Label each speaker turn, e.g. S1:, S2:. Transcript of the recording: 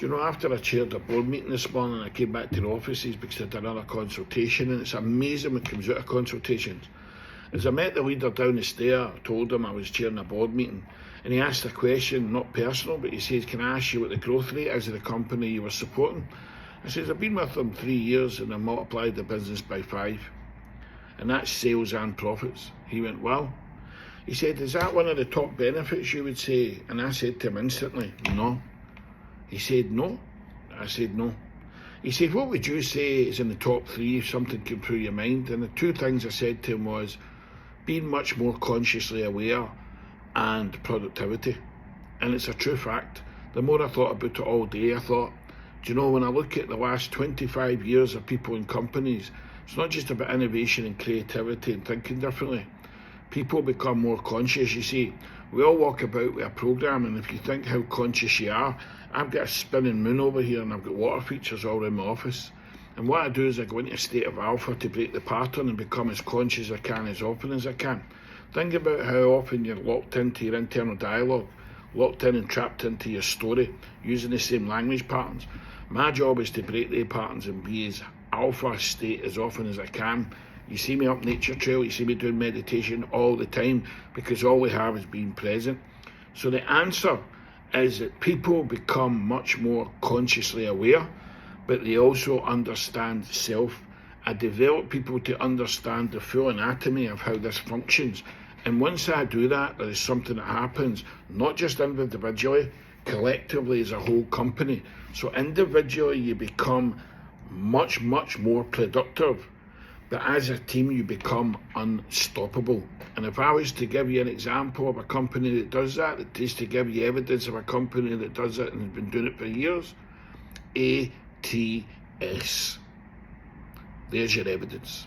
S1: Do you know, after I chaired a board meeting this morning, I came back to the offices because I did another consultation, and it's amazing what comes out of consultations. As I met the leader down the stair, I told him I was chairing a board meeting, and he asked a question, not personal, but he says, "Can I ask you what the growth rate is of the company you were supporting?" I says, "I've been with them 3 years and I multiplied the business by 5. And that's sales and profits." He went, "Well," he said, "is that one of the top benefits you would say?" And I said to him instantly, "No." He said, "No." I said, "No." He said, "What would you say is in the top 3 if something came through your mind?" And the 2 things I said to him was being much more consciously aware and productivity. And it's a true fact. The more I thought about it all day, I thought, do you know, when I look at the last 25 years of people in companies, it's not just about innovation and creativity and thinking differently. People become more conscious. You see, we all walk about with a programme, and if you think how conscious you are, I've got a spinning moon over here and I've got water features all around my office. And what I do is I go into a state of alpha to break the pattern and become as conscious as I can as often as I can. Think about how often you're locked into your internal dialogue, locked in and trapped into your story, using the same language patterns. My job is to break the patterns and be as alpha state as often as I can. You see me up nature trail, you see me doing meditation all the time, because all we have is being present. So the answer is that people become much more consciously aware, but they also understand self. I develop people to understand the full anatomy of how this functions. And once I do that, there is something that happens, not just individually, collectively as a whole company. So individually you become much, much more productive. But as a team, you become unstoppable. And if I was to give you an example of a company that does that, that is to give you evidence of a company that does it and has been doing it for years, ATS. There's your evidence.